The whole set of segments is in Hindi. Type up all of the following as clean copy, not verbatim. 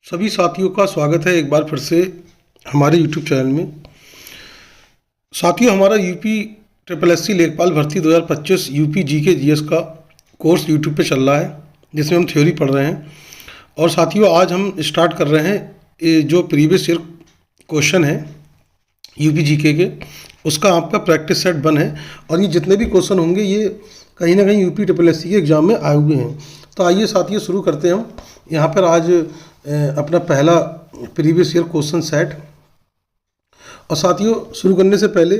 सभी साथियों का स्वागत है एक बार फिर से हमारे YouTube चैनल में। साथियों, हमारा यूपी ट्रिपल एस सी लेखपाल भर्ती 2025 यूपी जीके जीएस का कोर्स YouTube पे चल रहा है, जिसमें हम थ्योरी पढ़ रहे हैं। और साथियों, आज हम स्टार्ट कर रहे हैं ये जो प्रीवियस ईयर क्वेश्चन है यूपी जीके के, उसका आपका प्रैक्टिस सेट 1 है। और ये जितने भी क्वेश्चन होंगे ये कहीं ना कहीं यूपी ट्रिपल एस सी के एग्ज़ाम में आए हुए हैं। तो आइए साथियों, शुरू करते हैं हम यहाँ पर आज अपना पहला प्रीवियस ईयर क्वेश्चन सेट। और साथियों, शुरू करने से पहले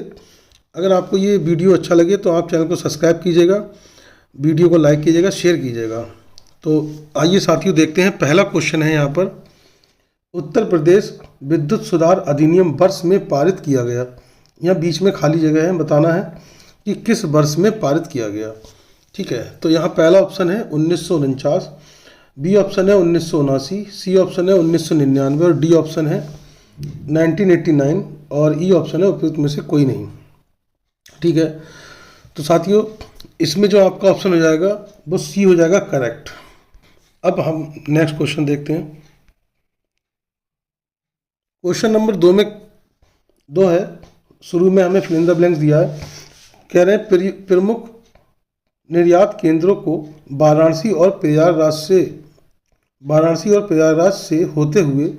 अगर आपको ये वीडियो अच्छा लगे तो आप चैनल को सब्सक्राइब कीजिएगा, वीडियो को लाइक कीजिएगा, शेयर कीजिएगा। तो आइए साथियों, देखते हैं। पहला क्वेश्चन है यहाँ पर, उत्तर प्रदेश विद्युत सुधार अधिनियम वर्ष में पारित किया गया। यहाँ बीच में खाली जगह है, बताना है कि किस वर्ष में पारित किया गया। ठीक है, तो यहाँ पहला ऑप्शन है 1949, बी ऑप्शन है 1979, सी ऑप्शन है 1999 और डी ऑप्शन है 1989 और ई ऑप्शन है उपयुक्त में से कोई नहीं। ठीक है, तो साथियों इसमें जो आपका ऑप्शन हो जाएगा वो सी हो जाएगा करेक्ट। अब हम नेक्स्ट क्वेश्चन देखते हैं। क्वेश्चन नंबर 2 है, शुरू में हमें फिल इन द ब्लैंक्स दिया है। कह रहे हैं प्रमुख निर्यात केंद्रों को वाराणसी और प्रयागराज से होते हुए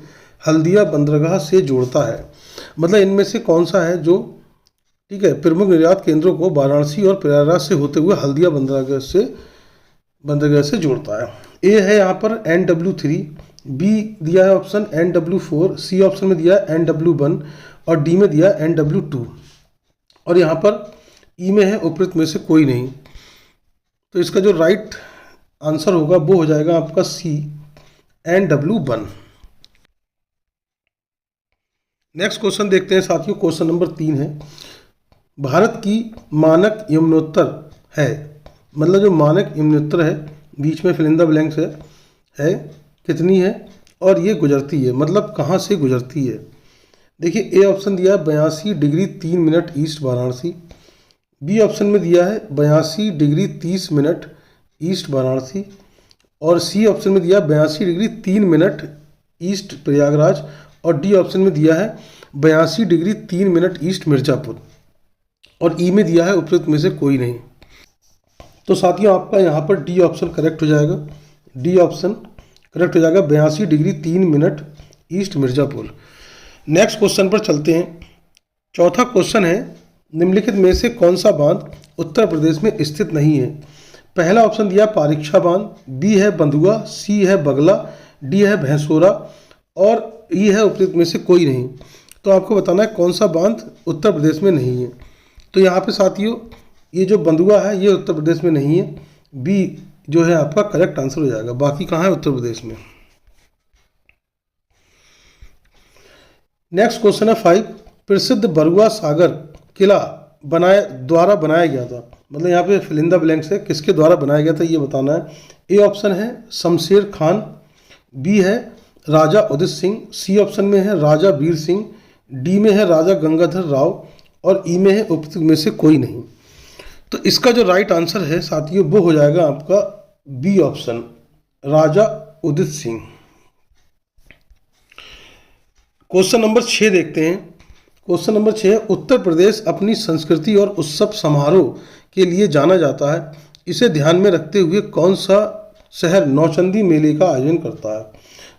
हल्दिया बंदरगाह से जोड़ता है। मतलब इनमें से कौन सा है जो, ठीक है, प्रमुख निर्यात केंद्रों को वाराणसी और प्रयागराज से होते हुए हल्दिया बंदरगाह से जोड़ता है। ए है यहाँ पर NW3, बी दिया है ऑप्शन NW4, सी ऑप्शन में दिया है NW1 और डी में दिया है NW2 और यहाँ पर ई में है उपयुक्त में से कोई नहीं। तो इसका जो राइट आंसर होगा वो हो जाएगा आपका सी NW1। नेक्स्ट क्वेश्चन देखते हैं साथियों। क्वेश्चन नंबर 3 है, भारत की मानक यमुनोत्तर है, मतलब जो मानक यमुनोत्तर है, बीच में फिल इन द ब्लैंक्स है कितनी है और ये गुजरती है, मतलब कहाँ से गुजरती है। देखिए, ए ऑप्शन दिया है 82 degree 3 minute east Varanasi, B option में दिया है 82 डिग्री 30 मिनट ईस्ट वाराणसी और सी ऑप्शन में दिया 82 डिग्री 3 मिनट ईस्ट प्रयागराज और डी ऑप्शन में दिया है 82 डिग्री 3 मिनट ईस्ट मिर्ज़ापुर और ई में दिया है उपयुक्त में से कोई नहीं। तो साथियों आपका यहाँ पर डी ऑप्शन करेक्ट हो जाएगा। डी ऑप्शन करेक्ट हो जाएगा, 82 degree 3 minute east Mirzapur. Next question पर चलते हैं। चौथा क्वेश्चन है, निम्नलिखित में से कौन सा बांध उत्तर प्रदेश में स्थित नहीं है। पहला ऑप्शन दिया परीक्षा बांध, बी है बंधुआ, सी है बगला, डी है भैंसोरा और ई है उपयुक्त में से कोई नहीं। तो आपको बताना है कौन सा बांध उत्तर प्रदेश में नहीं है। तो यहाँ पे साथियों ये जो बंधुआ है ये उत्तर प्रदेश में नहीं है, बी जो है आपका करेक्ट आंसर हो जाएगा। बाकी कहाँ है उत्तर प्रदेश में। नेक्स्ट क्वेश्चन है 5, प्रसिद्ध बरुआ सागर किला द्वारा बनाया गया था। मतलब यहाँ पे फिल इन द ब्लैंक्स है, किसके द्वारा बनाया गया था ये बताना है। ए ऑप्शन है शमशेर खान, बी है राजा उदित सिंह, सी ऑप्शन में है राजा वीर सिंह, डी में है राजा गंगाधर राव और ई में है उपयुक्त में से कोई नहीं। तो इसका जो राइट आंसर है साथियों वो हो जाएगा आपका बी ऑप्शन, राजा उदित सिंह। क्वेश्चन नंबर 6 देखते हैं। क्वेश्चन नंबर 6, उत्तर प्रदेश अपनी संस्कृति और उत्सव समारोह के लिए जाना जाता है। इसे ध्यान में रखते हुए कौन सा शहर नौचंदी मेले का आयोजन करता है।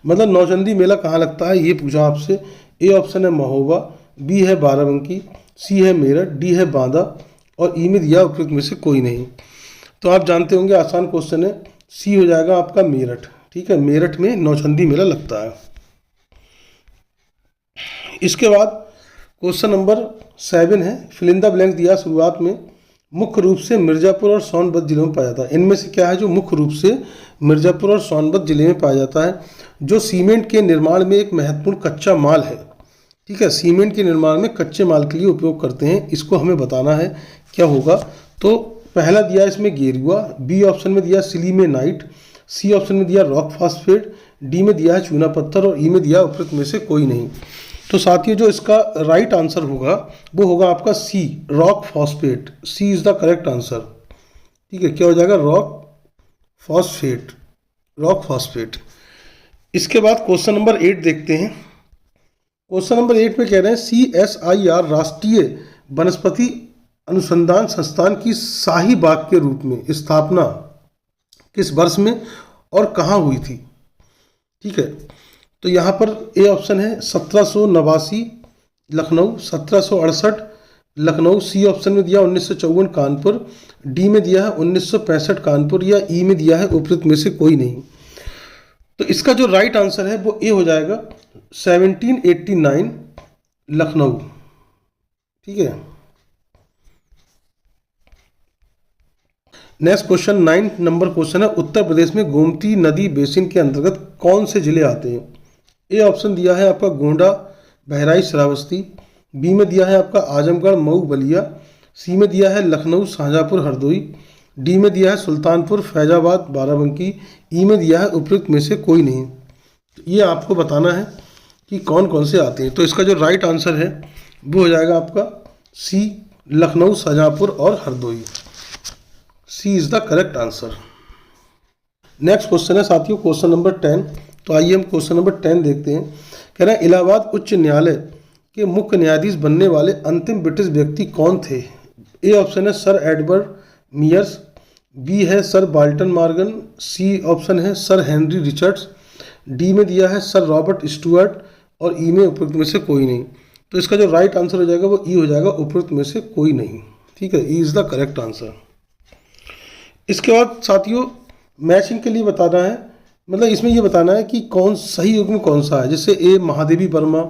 मतलब नौचंदी मेला कहाँ लगता है ये पूछा आपसे। ए ऑप्शन है महोबा, बी है बाराबंकी, सी है मेरठ, डी है बांदा और ई में दिया उपयुक्त में से कोई नहीं। तो आप जानते होंगे आसान क्वेश्चन है, सी हो जाएगा आपका मेरठ। ठीक है, मेरठ में नौचंदी मेला लगता है। इसके बाद क्वेश्चन नंबर 7 है, फिल इन द ब्लैंक दिया शुरुआत में, मुख्य रूप से मिर्ज़ापुर और सोनभद्र जिलों में पाया जाता है। इनमें से क्या है जो मुख्य रूप से मिर्ज़ापुर और सोनभद्र जिले में पाया जाता है, जो सीमेंट के निर्माण में एक महत्वपूर्ण कच्चा माल है। ठीक है, सीमेंट के निर्माण में कच्चे माल के लिए उपयोग करते हैं, इसको हमें बताना है क्या होगा। तो पहला दिया इसमें गेरुआ, बी ऑप्शन में दिया सिलीमेनाइट, सी ऑप्शन में दिया रॉक फॉस्फेट, डी में दिया है चूना पत्थर और ई में दिया उपयुक्त में से कोई नहीं। तो साथियों जो इसका राइट आंसर होगा वो होगा आपका C, rock phosphate. C is the correct answer. ठीक है, क्या हो जाएगा, रॉक फॉस्फेट। इसके बाद क्वेश्चन नंबर 8 देखते हैं। क्वेश्चन नंबर 8 में कह रहे हैं CSIR राष्ट्रीय वनस्पति अनुसंधान संस्थान की शाही बाग के रूप में स्थापना किस वर्ष में और कहाँ हुई थी। ठीक है, तो यहाँ पर ए ऑप्शन है 1789 लखनऊ, 1768 लखनऊ, सी ऑप्शन में दिया 1954 कानपुर, डी में दिया है 1965 कानपुर, या ई में दिया है उपरोक्त में से कोई नहीं। तो इसका जो राइट आंसर है वो ए हो जाएगा 1789 लखनऊ। ठीक है, नेक्स्ट क्वेश्चन 9 नंबर क्वेश्चन है उत्तर प्रदेश में गोमती नदी बेसिन के अंतर्गत कौन से जिले आते हैं। ए ऑप्शन दिया है आपका गोंडा, बहराइच, श्रावस्ती, बी में दिया है आपका आजमगढ़, मऊ, बलिया, सी में दिया है लखनऊ, शाहजहाँपुर, हरदोई, डी में दिया है सुल्तानपुर, फैजाबाद, बाराबंकी, ई में दिया है उपयुक्त में से कोई नहीं। तो ये आपको बताना है कि कौन कौन से आते हैं। तो इसका जो राइट आंसर है वो हो जाएगा आपका सी, लखनऊ, शाहजहाँपुर और Hardoi. C is the correct answer. Next question है साथियों क्वेश्चन नंबर 10। तो आइए हम क्वेश्चन नंबर 10 देखते हैं। कह रहे हैं इलाहाबाद उच्च न्यायालय के मुख्य न्यायाधीश बनने वाले अंतिम ब्रिटिश व्यक्ति कौन थे। ए ऑप्शन है सर एडवर्ड मियर्स, बी है sir Bolton Morgan, C option है सर हेनरी रिचर्ड्स, डी में दिया है सर रॉबर्ट स्टुअर्ट और ई में उपयुक्त में से कोई नहीं। तो इसका जो राइट आंसर हो जाएगा वो ई हो जाएगा, उपयुक्त में से कोई नहीं। ठीक है, E is the correct answer. इसके बाद साथियों मैचिंग के लिए बताना है, मतलब इसमें ये बताना है कि कौन सही युग में कौन सा है। जैसे ए महादेवी वर्मा,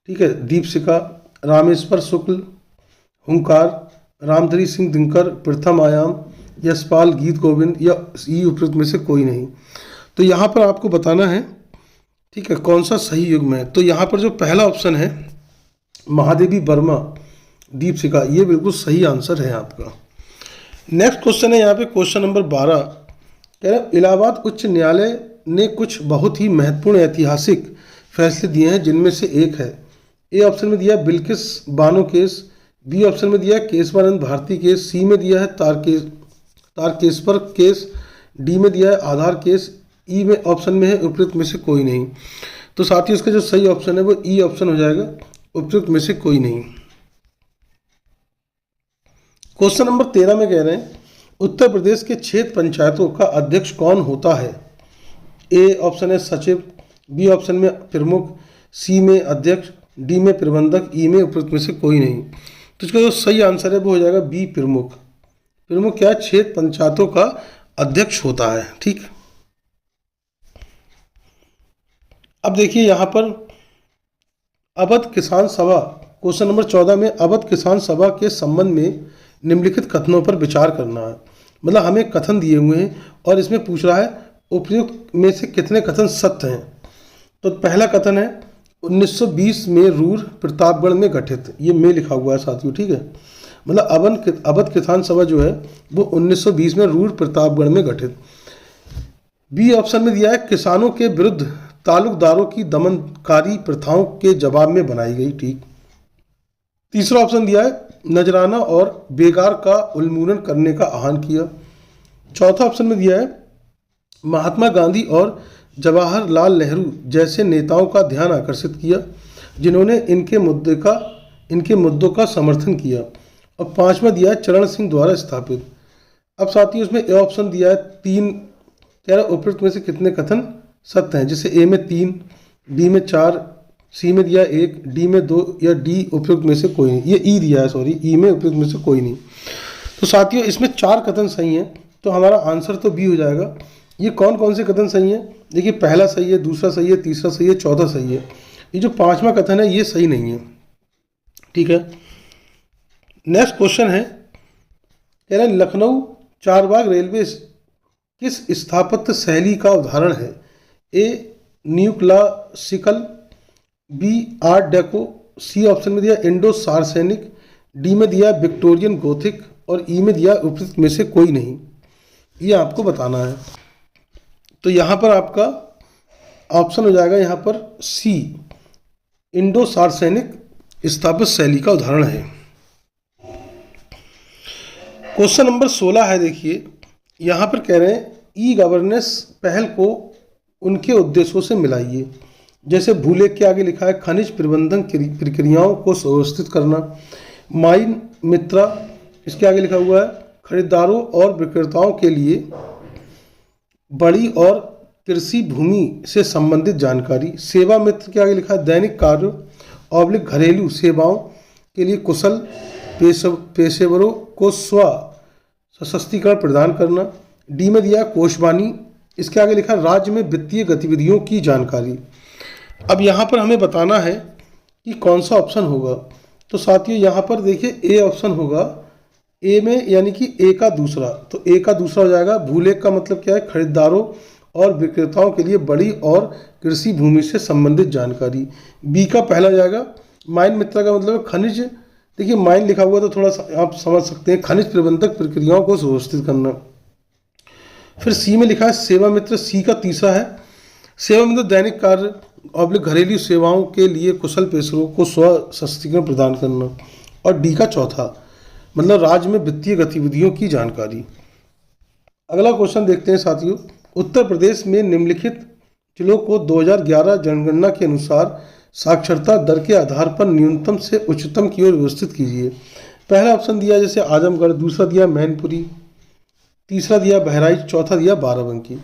ठीक है, दीपशिखा, रामेश्वर शुक्ल, हुंकार, रामधरी सिंह दिनकर, प्रथम आयाम, यशपाल, गीत गोविंद, या ई उपयुक्त में से कोई नहीं। तो यहाँ पर आपको बताना है, ठीक है, कौन सा सही युग में है। तो यहाँ पर जो पहला ऑप्शन है महादेवी वर्मा, दीपशिखा, ये बिल्कुल सही आंसर है आपका। नेक्स्ट क्वेश्चन है यहाँ पे क्वेश्चन नंबर 12। कह रहे हैं इलाहाबाद उच्च न्यायालय ने कुछ बहुत ही महत्वपूर्ण ऐतिहासिक फैसले दिए हैं जिनमें से एक है। ए ऑप्शन में दिया Bilkis Bano case, B option में दिया केशवानंद भारती केस, सी में दिया है तारकेश्वर केस, डी में दिया है आधार केस, ई में ऑप्शन में है उपयुक्त में से कोई नहीं। तो साथियों इसका जो सही ऑप्शन है वो ई ऑप्शन हो जाएगा, उपयुक्त में से कोई नहीं। क्वेश्चन नंबर 13 में कह रहे हैं उत्तर प्रदेश के क्षेत्र पंचायतों का अध्यक्ष कौन होता है। ए ऑप्शन है सचिव, बी ऑप्शन में प्रमुख, सी में अध्यक्ष, डी में प्रबंधक, ई में उपयुक्त में से कोई नहीं। तो इसका जो सही आंसर है वो हो जाएगा बी प्रमुख। प्रमुख क्या है, क्षेत्र पंचायतों का अध्यक्ष होता है। ठीक, अब देखिए यहाँ पर अवध किसान सभा, क्वेश्चन नंबर 14 में अवध किसान सभा के संबंध में निम्नलिखित कथनों पर विचार करना है। मतलब हमें कथन दिए हुए हैं और इसमें पूछ रहा है उपयुक्त में से कितने कथन सत्य हैं। तो पहला कथन है 1920 में रूर प्रतापगढ़ में गठित, ये में लिखा हुआ है साथियों। ठीक है, मतलब अवध किसान सभा जो है वो 1920 में रूर प्रतापगढ़ में गठित। बी ऑप्शन में दिया है किसानों के विरुद्ध तालुकदारों की दमनकारी प्रथाओं के जवाब में बनाई गई। ठीक, तीसरा ऑप्शन दिया है नजराना और बेगार का उन्मूलन करने का आह्वान किया। चौथा ऑप्शन में दिया है महात्मा गांधी और जवाहरलाल नेहरू जैसे नेताओं का ध्यान आकर्षित किया जिन्होंने इनके मुद्दों का समर्थन किया। और पांचवा दिया है चरण सिंह द्वारा स्थापित। अब साथियों उसमें ए ऑप्शन दिया है 3, कह रहा उपयुक्त में से कितने कथन सत्य हैं। जैसे ए में 3, बी में 4, सी में दिया 1, डी में 2, या डी उपयुक्त में से कोई नहीं। ये ई दिया है, सॉरी, ई में उपयुक्त में से कोई नहीं। तो साथियों इसमें 4 कथन सही हैं, तो हमारा आंसर तो बी हो जाएगा। ये कौन कौन से कथन सही हैं, देखिए पहला सही है, दूसरा सही है, तीसरा सही है, चौथा सही है। ये जो 5वां कथन है ये सही नहीं है। ठीक है, नेक्स्ट क्वेश्चन है, कह रहे हैं लखनऊ चारबाग रेलवे किस स्थापत्य शैली का उदाहरण है। A neoclassical, B art deco, C option में दिया इंडो सार्सेनिक, डी में दिया विक्टोरियन गोथिक और ई में दिया उपयुक्त में से कोई नहीं। ये आपको बताना है। तो यहाँ पर आपका ऑप्शन हो जाएगा यहाँ पर सी, इंडो सार्सेनिक स्थापत्य शैली का उदाहरण है। क्वेश्चन नंबर 16 है, देखिए यहाँ पर कह रहे हैं ई गवर्नेंस पहल को उनके उद्देश्यों से मिलाइए। जैसे भूलेख के आगे लिखा है खनिज प्रबंधन प्रक्रियाओं को सुव्यवस्थित करना। माइन मित्रा इसके आगे लिखा हुआ है खरीदारों और विक्रेताओं के लिए बड़ी और कृषि भूमि से संबंधित जानकारी। सेवा मित्र के आगे लिखा है दैनिक कार्य और घरेलू सेवाओं के लिए कुशल पेशेवरों को स्व सशक्तिकरण प्रदान करना। डी में दिया कोषवाणी, इसके आगे लिखा राज्य में वित्तीय गतिविधियों की जानकारी। अब यहाँ पर हमें बताना है कि कौन सा ऑप्शन होगा। तो साथियों यहाँ पर देखिए ए ऑप्शन होगा, ए में यानी कि ए का दूसरा, तो ए का दूसरा हो जाएगा। भूलेख का मतलब क्या है, खरीदारों और विक्रेताओं के लिए बड़ी और कृषि भूमि से संबंधित जानकारी। बी का पहला हो जाएगा। माइन मित्र का मतलब है खनिज, देखिए माइन लिखा हुआ तो थोड़ा सा आप समझ सकते हैं, खनिज प्रबंधक प्रक्रियाओं को सुव्यवस्थित करना। फिर सी में लिखा है सेवा मित्र, सी का तीसरा है। सेवा मित्र दैनिक कार्य और घरेलू सेवाओं के लिए कुशल पेशेवरों को स्व सशक्तिकरण प्रदान करना। और डी का चौथा मतलब राज्य में वित्तीय गतिविधियों की जानकारी। अगला क्वेश्चन देखते हैं साथियों। उत्तर प्रदेश में निम्नलिखित जिलों को 2011 जनगणना के अनुसार साक्षरता दर के आधार पर न्यूनतम से उच्चतम की ओर व्यवस्थित कीजिए। पहला ऑप्शन दिया जैसे आजमगढ़, दूसरा दिया मैनपुरी, तीसरा दिया बहराइच, चौथा दिया बाराबंकी।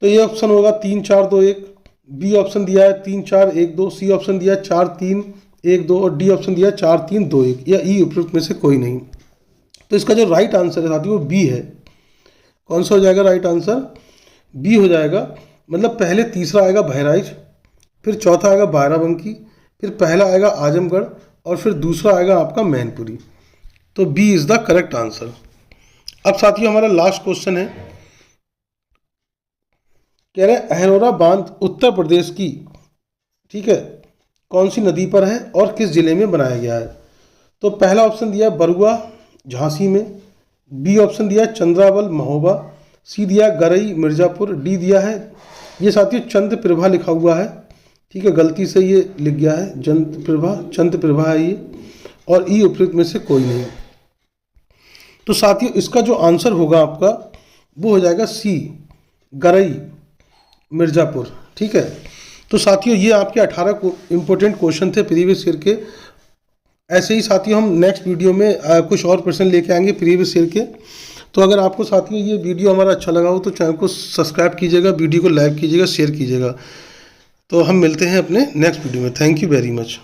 तो ये ऑप्शन होगा 3 4 2 1। बी ऑप्शन दिया है 3 4 1 2, सी ऑप्शन दिया 4 3 1 2 और डी ऑप्शन दिया 4 3 2 1 या ई उपयुक्त में से कोई नहीं। तो इसका जो राइट आंसर है साथियों वो बी है। कौन सा हो जाएगा राइट आंसर? बी हो जाएगा। मतलब पहले तीसरा आएगा बहराइच, फिर चौथा आएगा बाराबंकी, फिर पहला आएगा आजमगढ़ और फिर दूसरा आएगा आपका मैनपुरी। तो B is the correct answer. अब साथियों हमारा लास्ट क्वेश्चन है, कह रहे हैं अहरोरा बांध उत्तर प्रदेश की, ठीक है, कौन सी नदी पर है और किस जिले में बनाया गया है? तो पहला ऑप्शन दिया बरुआ झांसी में, बी ऑप्शन दिया चंद्रावल महोबा, सी दिया गरई मिर्जापुर, डी दिया है ये साथियों चंद्र प्रभा लिखा हुआ है, ठीक है, गलती से ये लिख गया है चंद्र प्रभा है ये, और ई उपयुक्त में से कोई नहीं। तो साथियों इसका जो आंसर होगा आपका वो हो जाएगा सी गरई मिर्जापुर, ठीक है। तो साथियों ये आपके 18 इंपॉर्टेंट क्वेश्चन थे प्रीवियस ईयर के। ऐसे ही साथियों हम नेक्स्ट वीडियो में कुछ और प्रश्न लेके आएंगे प्रीवियस ईयर के। तो अगर आपको साथियों ये वीडियो हमारा अच्छा लगा हो तो चैनल को सब्सक्राइब कीजिएगा, वीडियो को लाइक कीजिएगा, शेयर कीजिएगा। तो हम मिलते हैं अपने नेक्स्ट वीडियो में। Thank you very much.